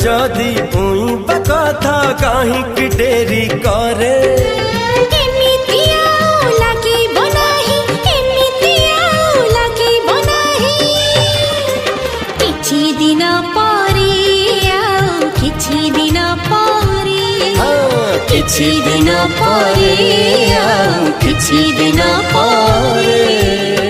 जदि उई बकथा काहे कि डेरी करे किछि दिन परे किछि दिन परे।